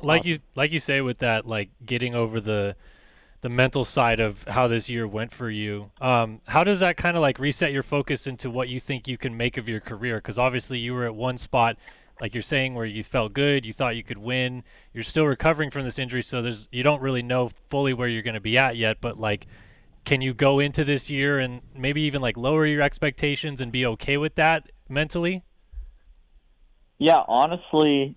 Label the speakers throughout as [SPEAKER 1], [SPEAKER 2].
[SPEAKER 1] like you say with that, like getting over the mental side of how this year went for you. How does that kind of like reset your focus into what you think you can make of your career? Because obviously you were at one spot, like you're saying, where you felt good, you thought you could win. You're still recovering from this injury, so you don't really know fully where you're going to be at yet. But like, can you go into this year and maybe even like lower your expectations and be okay with that mentally?
[SPEAKER 2] Yeah, honestly,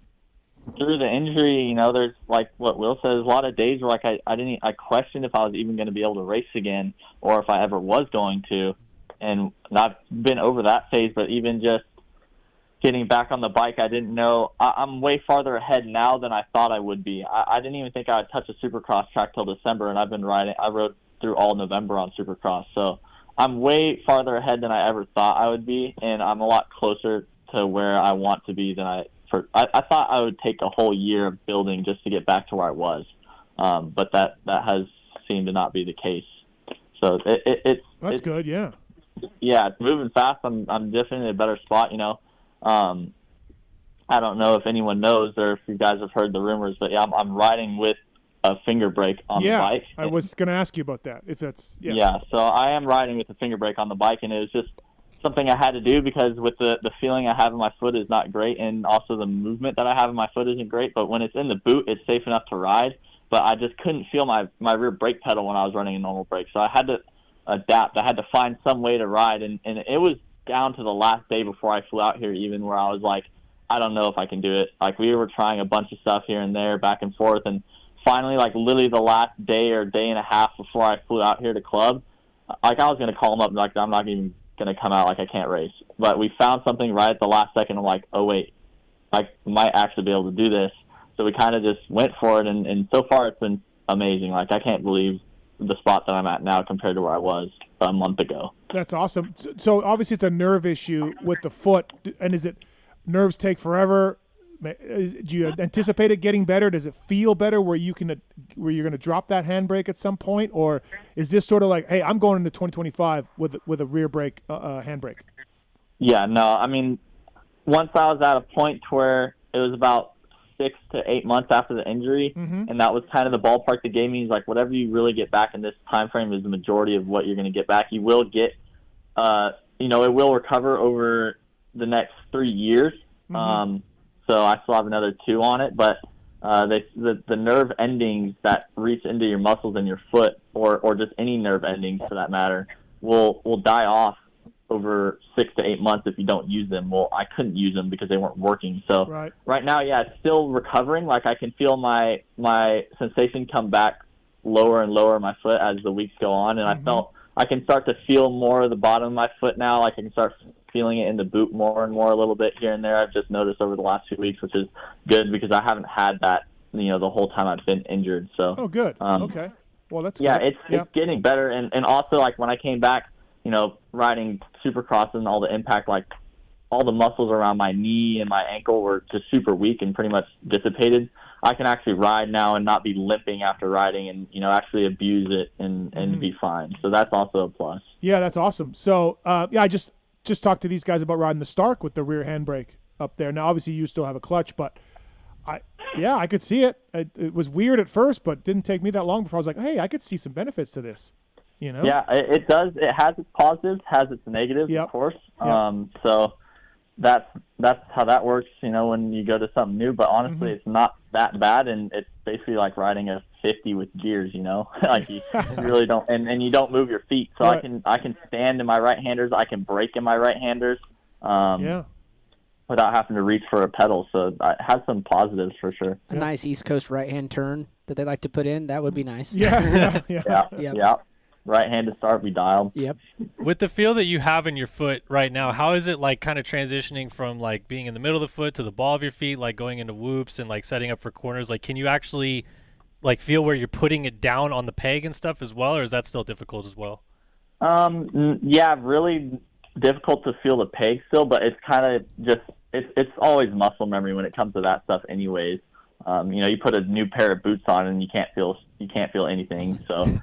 [SPEAKER 2] through the injury, there's like what Will says, a lot of days where like I questioned if I was even going to be able to race again or if I ever was going to. And I've been over that phase, but even just getting back on the bike, I didn't know. I'm way farther ahead now than I thought I would be. I didn't even think I would touch a Supercross track till December, and I've been riding. I rode through all November on Supercross, so I'm way farther ahead than I ever thought I would be, and I'm a lot closer to where I want to be than I thought I would take a whole year of building just to get back to where I was, but that has seemed to not be the case. So
[SPEAKER 3] that's good, yeah.
[SPEAKER 2] Yeah, it's moving fast. I'm definitely in a better spot, I don't know if anyone knows or if you guys have heard the rumors, but yeah, I'm riding with a finger brake on the bike.
[SPEAKER 3] I was going to ask you about that. If that's
[SPEAKER 2] yeah, so I am riding with a finger brake on the bike, and it was just something I had to do because with the feeling I have in my foot is not great, and also the movement that I have in my foot isn't great. But when it's in the boot, it's safe enough to ride. But I just couldn't feel my rear brake pedal when I was running a normal brake, so I had to adapt. I had to find some way to ride, and it was down to the last day before I flew out here, even where I was like, I don't know if I can do it. Like, we were trying a bunch of stuff here and there, back and forth, and finally, like, literally the last day or day and a half before I flew out here to club, like, I was going to call them up and like, I'm not even going to come out, like, I can't race. But we found something right at the last second. I'm like, oh, wait, I might actually be able to do this. So we kind of just went for it, and so far it's been amazing. Like, I can't believe the spot that I'm at now compared to where I was a month ago.
[SPEAKER 3] That's awesome. So obviously it's a nerve issue with the foot, and is it nerves take forever? Do you anticipate it getting better? Does it feel better where you're going to drop that handbrake at some point, or is this sort of like, hey, I'm going into 2025 with a rear brake handbrake?
[SPEAKER 2] Yeah, no, I mean, once I was at a point where it was about 6 to 8 months after the injury, and that was kind of the ballpark they gave me. He's like, whatever you really get back in this time frame is the majority of what you're going to get back. You will get, it will recover over the next 3 years. So I still have another 2 on it, but the nerve endings that reach into your muscles in your foot, or just any nerve endings for that matter, will die off over 6 to 8 months if you don't use them. Well, I couldn't use them because they weren't working. So right now, yeah, it's still recovering. Like, I can feel my sensation come back lower and lower in my foot as the weeks go on, and I can start to feel more of the bottom of my foot now. Like, I can start feeling it in the boot more and more a little bit here and there. I've just noticed over the last few weeks, which is good because I haven't had that, the whole time I've been injured. So
[SPEAKER 3] good. Okay. Well, that's
[SPEAKER 2] yeah,
[SPEAKER 3] good.
[SPEAKER 2] It's getting better, and also, like, when I came back, riding Supercross and all the impact, like, all the muscles around my knee and my ankle were just super weak and pretty much dissipated. I can actually ride now and not be limping after riding, and actually abuse it and be fine. So that's also a plus.
[SPEAKER 3] Yeah, that's awesome. So I just talked to these guys about riding the Stark with the rear handbrake up there. Now, obviously, you still have a clutch, but I could see it. It was weird at first, but didn't take me that long before I was like, hey, I could see some benefits to this.
[SPEAKER 2] Yeah, it does. It has its positives, has its negatives, of course. So that's how that works, when you go to something new. But honestly, it's not that bad, and it's basically like riding a 50 with gears. Like, you really don't, and you don't move your feet. So I can stand in my right-handers, I can brake in my right-handers, without having to reach for a pedal. So it has some positives for sure.
[SPEAKER 4] A nice East Coast right-hand turn that they like to put in, that would be nice.
[SPEAKER 2] Yeah. Right-handed start, we dialed.
[SPEAKER 4] Yep.
[SPEAKER 1] With the feel that you have in your foot right now, how is it like kind of transitioning from like being in the middle of the foot to the ball of your feet, like going into whoops and like setting up for corners? Like, can you actually like feel where you're putting it down on the peg and stuff as well, or is that still difficult as well?
[SPEAKER 2] Yeah, really difficult to feel the peg still, but it's kind of just it's always muscle memory when it comes to that stuff anyways. You put a new pair of boots on and you can't feel anything, so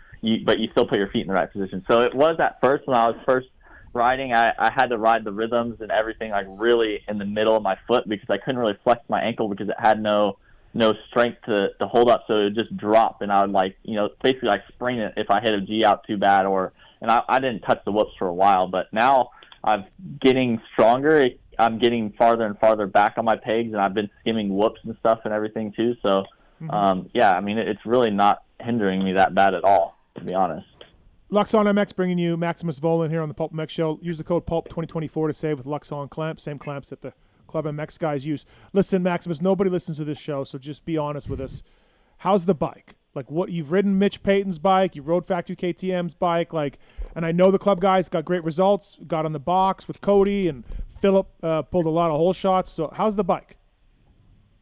[SPEAKER 2] but you still put your feet in the right position. So it was at first, when I was first riding, I had to ride the rhythms and everything like really in the middle of my foot because I couldn't really flex my ankle because it had no no strength to hold up, so it would just drop, and I would basically sprain it if I hit a G out too bad, and I didn't touch the whoops for a while, but now I'm getting stronger. I'm getting farther and farther back on my pegs, and I've been skimming whoops and stuff and everything too. So, it's really not hindering me that bad at all, to be honest.
[SPEAKER 3] Luxon MX bringing you Maximus Vohland here on the ClubMX show. Use the code PULP2024 to save with Luxon clamps, same clamps that the ClubMX guys use. Listen, Maximus, nobody listens to this show, so just be honest with us. How's the bike? Like, what you've ridden Mitch Payton's bike, you rode Factory KTM's bike, and I know the club guys got great results, got on the box with Cody, and Philip pulled a lot of hole shots. So how's the bike?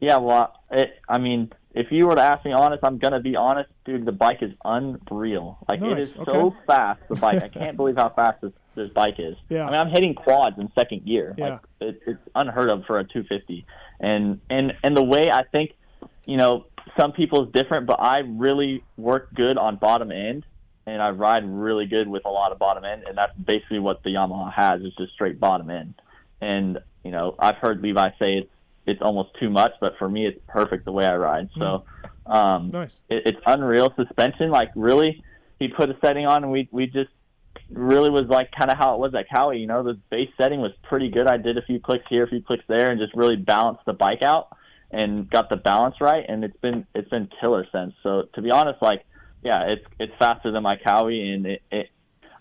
[SPEAKER 2] Yeah, well, if you were to ask me honest, I'm going to be honest, dude, the bike is unreal. Nice. It is so fast, the bike. I can't believe how fast this bike is.
[SPEAKER 3] Yeah.
[SPEAKER 2] I'm hitting quads in second gear.
[SPEAKER 3] Yeah.
[SPEAKER 2] It's unheard of for a 250. And the way I think, some people's different, but I really work good on bottom end, and I ride really good with a lot of bottom end, and that's basically what the Yamaha has, is just straight bottom end. And, I've heard Levi say it's almost too much, but for me, it's perfect the way I ride. So
[SPEAKER 3] nice.
[SPEAKER 2] It's unreal. Suspension, really, he put a setting on, and we just really was kind of how it was at Cowie. The base setting was pretty good. I did a few clicks here, a few clicks there, and just really balanced the bike out and got the balance right, and it's been killer since. So to be honest, it's faster than my Cowie, and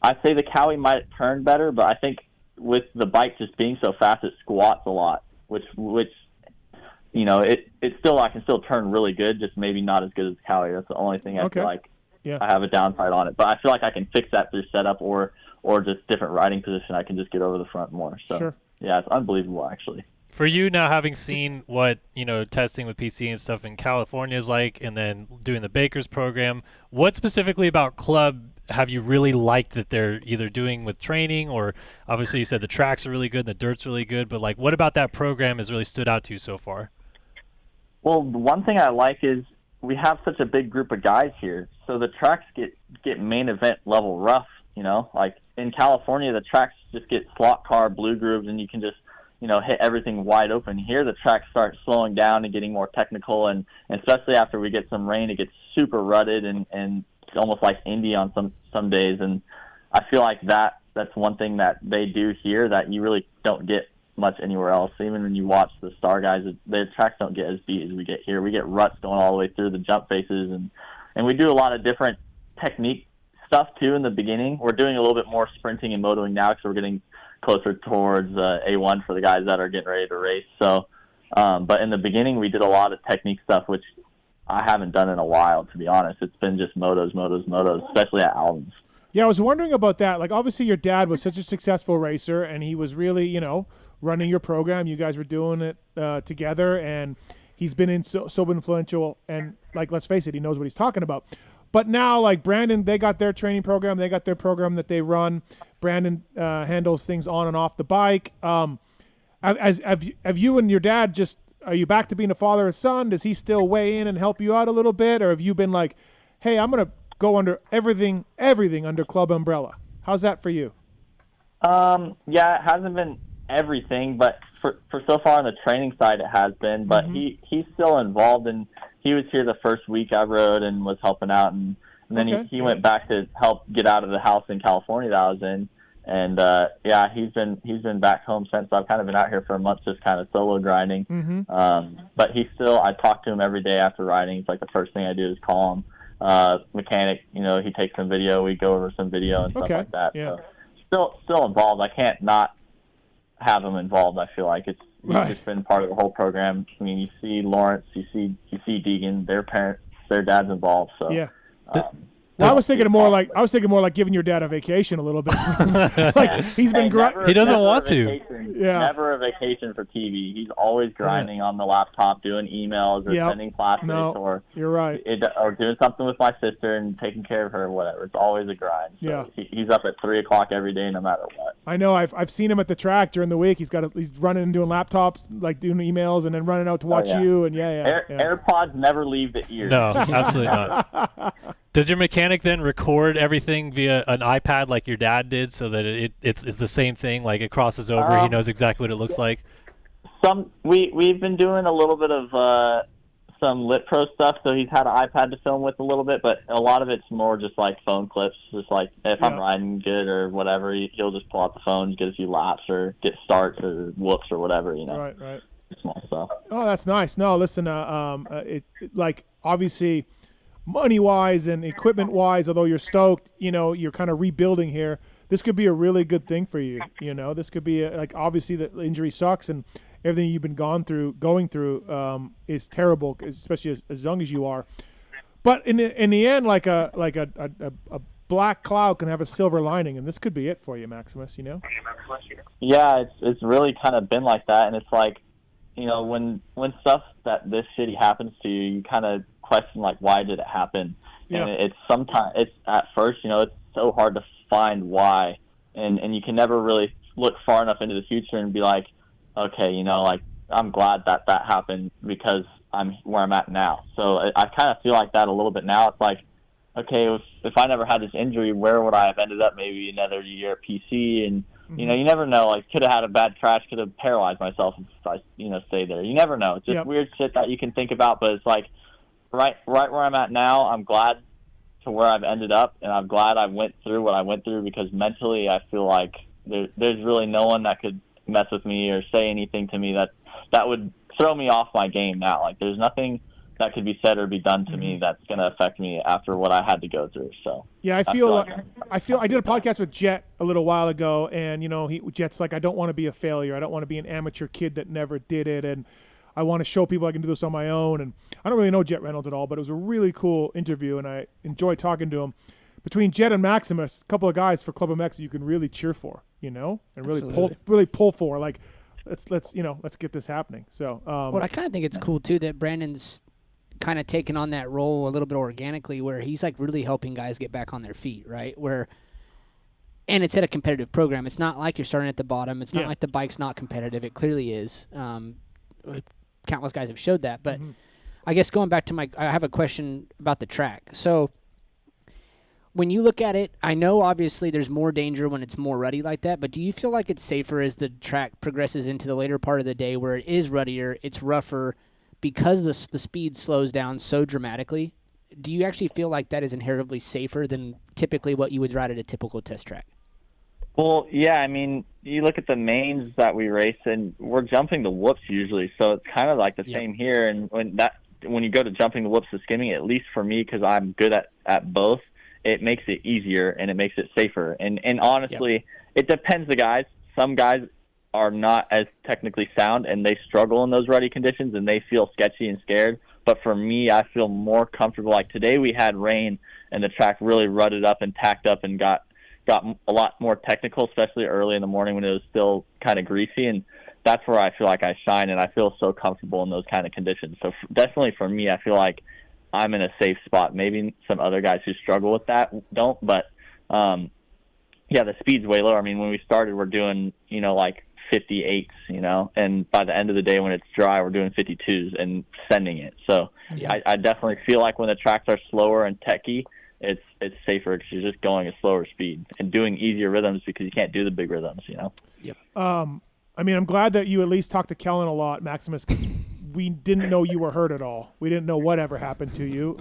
[SPEAKER 2] I'd say the Cowie might turn better, but I think with the bike just being so fast, it squats a lot, which it still, I can still turn really good, just maybe not as good as Cowie. That's the only thing I feel like I have a downside on it, but I feel like I can fix that through setup or just different riding position. I can just get over the front more. So
[SPEAKER 3] sure.
[SPEAKER 2] Yeah, it's unbelievable actually.
[SPEAKER 1] For you now, having seen what, testing with PC and stuff in California is like, and then doing the Baker's program, what specifically about Club have you really liked that they're either doing with training, or obviously you said the tracks are really good and the dirt's really good, but what about that program has really stood out to you so far?
[SPEAKER 2] Well, the one thing I like is we have such a big group of guys here, so the tracks get main event level rough, in California, the tracks just get slot car, blue grooves, and you can just hit everything wide open. Here, the tracks start slowing down and getting more technical, and especially after we get some rain, it gets super rutted and almost like Indy on some days. And I feel like that's one thing that they do here that you really don't get much anywhere else. Even when you watch the Star guys, their tracks don't get as beat as we get here. We get ruts going all the way through the jump faces, and we do a lot of different technique stuff too in the beginning. We're doing a little bit more sprinting and motoing now because we're getting closer towards A1 for the guys that are getting ready to race. So, but in the beginning, we did a lot of technique stuff, which I haven't done in a while, to be honest. It's been just motos, especially at Allen's.
[SPEAKER 3] Yeah, I was wondering about that. Obviously, your dad was such a successful racer, and he was really, running your program. You guys were doing it together, and he's been so influential. And, let's face it, he knows what he's talking about. But now, Brandon, they got their training program. They got their program that they run. Brandon handles things on and off the bike. Have you and your dad are you back to being a father and son? Does he still weigh in and help you out a little bit? Or have you been hey, I'm going to go under everything under Club umbrella? How's that for you?
[SPEAKER 2] Yeah, it hasn't been everything, but for so far on the training side, it has been. But he's still involved, and he was here the first week I rode and was helping out, and then he went back to help get out of the house in California that I was in, and he's been back home since. I've kind of been out here for a month, just kind of solo grinding. But I talk to him every day after riding. It's the first thing I do is call him. Mechanic, he takes some video. We go over some video and stuff like that.
[SPEAKER 3] Yeah.
[SPEAKER 2] So still involved. I can't not have him involved. I feel like it's just been part of the whole program. I mean, you see Lawrence, you see Deegan, their parents, their dad's involved. So
[SPEAKER 3] yeah. I was thinking more like giving your dad a vacation a little bit. He's been
[SPEAKER 1] he doesn't want to.
[SPEAKER 3] Yeah.
[SPEAKER 2] Never a vacation for TV. He's always grinding on the laptop, doing emails or sending plastics or
[SPEAKER 3] you're right.
[SPEAKER 2] Or doing something with my sister and taking care of her or whatever. It's always a grind. So he's up at 3:00 every day, no matter what.
[SPEAKER 3] I know. I've seen him at the track during the week. He's running and doing laptops, doing emails, and then running out to watch you. And
[SPEAKER 2] AirPods never leave the ear.
[SPEAKER 1] No, absolutely not. Does your mechanic then record everything via an iPad like your dad did, so that it's the same thing, it crosses over, he knows exactly what it looks like?
[SPEAKER 2] We've been doing a little bit of some Lit Pro stuff, so he's had an iPad to film with a little bit, but a lot of it's more just like phone clips. Just like if I'm riding good or whatever, he'll just pull out the phone, get a few laps, or get starts or whoops or whatever, you know.
[SPEAKER 3] Right.
[SPEAKER 2] Small stuff.
[SPEAKER 3] Oh, that's nice. No, listen, like obviously money-wise and equipment-wise, although you're stoked, you know, you're kind of rebuilding here. This could be a really good thing for you. You know, this could be like obviously the injury sucks and everything you've been going through is terrible, especially as young as you are. But in the end, like a black cloud can have a silver lining, and this could be it for you, Maximus. You know?
[SPEAKER 2] Yeah, it's really kind of been like that, and it's like, you know, when stuff that this shitty happens to you, you kind of question like, why did it happen?
[SPEAKER 3] Yeah.
[SPEAKER 2] And it's at first, you know, it's so hard to find why, and you can never really look far enough into the future and be like, okay, you know, like I'm glad that happened because I'm where I'm at now. So I kind of feel like that a little bit now. It's like, okay, if I never had this injury, where would I have ended up? Maybe another year at PC, and you know, you never know. Like, could have had a bad crash, could have paralyzed myself if I, you know, stayed there. You never know. It's just weird shit that you can think about, but it's like right where I'm at now, I'm glad to where I've ended up, and I'm glad I went through what I went through, because mentally I feel like there's really no one that could mess with me or say anything to me that would throw me off my game now. Like, there's nothing that could be said or be done to me that's going to affect me after what I had to go through. So
[SPEAKER 3] yeah, I did a podcast with Jett a little while ago, and you know, Jett's like, I don't want to be a failure. I don't want to be an amateur kid that never did it, and I want to show people I can do this on my own. And I don't really know Jett Reynolds at all, but it was a really cool interview, and I enjoyed talking to him. Between Jett and Maximus, a couple of guys for ClubMX's you can really cheer for, you know, and really pull for. Like, let's get this happening. So,
[SPEAKER 4] well, I kind of think it's cool too that Brandon's kind of taken on that role a little bit organically, where he's like really helping guys get back on their feet, right? And it's at a competitive program. It's not like you're starting at the bottom. It's not like the bike's not competitive. It clearly is. Countless guys have showed that. But I guess going back to I have a question about the track. So when you look at it, I know obviously there's more danger when it's more ruddy like that, but do you feel like it's safer as the track progresses into the later part of the day where it is ruddier, it's rougher, because the speed slows down so dramatically? Do you actually feel like that is inherently safer than typically what you would ride at a typical test track?
[SPEAKER 2] Well, yeah, I mean, you look at the mains that we race, and we're jumping the whoops usually, so it's kind of like the same here. And when you go to jumping the whoops to skimming, at least for me, because I'm good at both, it makes it easier and it makes it safer. And honestly, it depends the guys. Some guys are not as technically sound, and they struggle in those ruddy conditions, and they feel sketchy and scared. But for me, I feel more comfortable. Like today we had rain, and the track really rutted up and tacked up and got a lot more technical, especially early in the morning when it was still kind of greasy. And that's where I feel like I shine, and I feel so comfortable in those kind of conditions. So definitely for me, I feel like I'm in a safe spot. Maybe some other guys who struggle with that don't, but the speed's way lower. I mean, when we started, we're doing, you know, like 58s, you know, and by the end of the day when it's dry, we're doing 52s and sending it. So I definitely feel like when the tracks are slower and techy, it's safer because you're just going a slower speed and doing easier rhythms because you can't do the big rhythms, you know?
[SPEAKER 4] Yep.
[SPEAKER 3] I mean, I'm glad that you at least talked to Kellen a lot, Maximus, because we didn't know you were hurt at all. We didn't know whatever happened to you.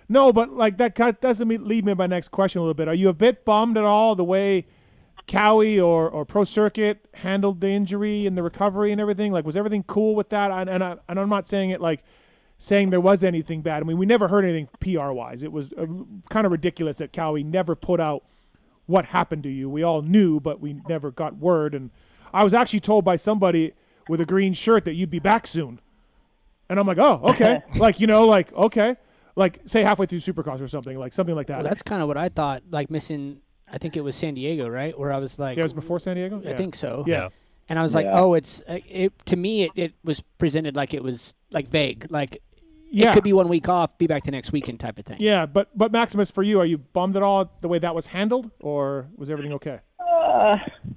[SPEAKER 3] No, but like that doesn't lead me to my next question a little bit. Are you a bit bummed at all the way Cowie or Pro Circuit handled the injury and the recovery and everything? Like, was everything cool with that? And I'm not saying it like saying there was anything bad. I mean, we never heard anything PR-wise. It was kind of ridiculous that Cowie never put out what happened to you. We all knew, but we never got word. And I was actually told by somebody with a green shirt that you'd be back soon. And I'm like, oh, okay. Like, you know, like, okay. Like, say halfway through Supercross or something like that.
[SPEAKER 4] Well, that's kind of what I thought, like missing, I think it was San Diego, right? Where I was like.
[SPEAKER 3] Yeah, it was before San Diego?
[SPEAKER 4] I think so.
[SPEAKER 3] Yeah.
[SPEAKER 4] And I was like, oh, to me, it was presented like it was like vague. Like, it could be 1 week off, be back the next weekend type of thing.
[SPEAKER 3] Yeah, but Maximus, for you, are you bummed at all the way that was handled, or was everything okay?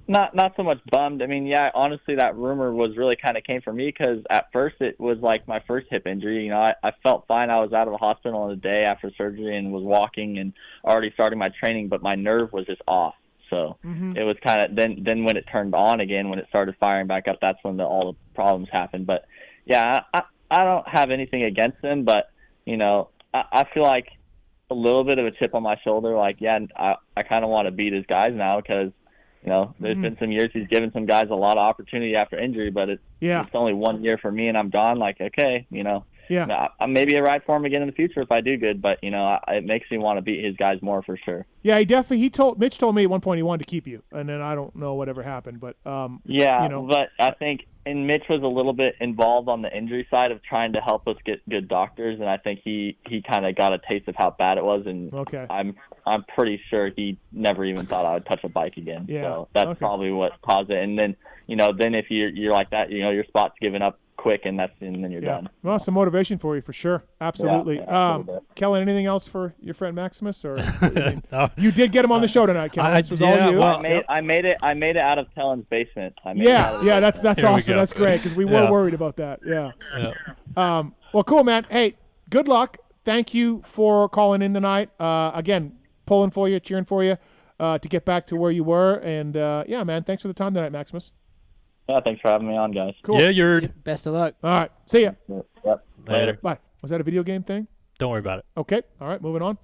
[SPEAKER 2] Not so much bummed. I mean, yeah, honestly, that rumor was really kind of came from me because at first it was like my first hip injury. You know, I felt fine. I was out of the hospital on the day after surgery and was walking and already starting my training, but my nerve was just off. So it was kind of then when it turned on again, when it started firing back up, that's when all the problems happened. But yeah, I don't have anything against him, but I feel like a little bit of a chip on my shoulder. Like, yeah, I kind of want to beat his guys now because there's been some years he's given some guys a lot of opportunity after injury, but it's only 1 year for me and I'm gone. Like, okay, I maybe a ride for him again in the future if I do good, but it makes me want to beat his guys more for sure.
[SPEAKER 3] Yeah, Mitch told me at one point he wanted to keep you, and then I don't know whatever happened, but
[SPEAKER 2] but I think Mitch was a little bit involved on the injury side of trying to help us get good doctors, and I think he kind of got a taste of how bad it was, and I'm pretty sure he never even thought I would touch a bike again.
[SPEAKER 3] Yeah.
[SPEAKER 2] So that's probably what caused it. And then then if you're like that, your spot's given up quick, and then you're done.
[SPEAKER 3] Well, some motivation for you for sure. Absolutely. Kellen, anything else for your friend Maximus, or
[SPEAKER 1] No.
[SPEAKER 3] you did get him on the show tonight, Kellen? This was all you.
[SPEAKER 1] Well,
[SPEAKER 2] I made it out of Kellen's basement.
[SPEAKER 3] That's
[SPEAKER 1] Here we
[SPEAKER 3] awesome.
[SPEAKER 1] go.
[SPEAKER 3] That's great because we were worried about that. Yeah. Well, cool, man. Hey, good luck. Thank you for calling in tonight. Again, pulling for you, cheering for you to get back to where you were. And man, thanks for the time tonight, Maximus.
[SPEAKER 2] Yeah, thanks for having me on, guys.
[SPEAKER 3] Cool.
[SPEAKER 1] Yeah, you're.
[SPEAKER 4] Best of luck.
[SPEAKER 3] All right. See ya.
[SPEAKER 2] Yep.
[SPEAKER 1] Later.
[SPEAKER 3] Bye. Was that a video game thing?
[SPEAKER 1] Don't worry about it.
[SPEAKER 3] Okay. All right. Moving on.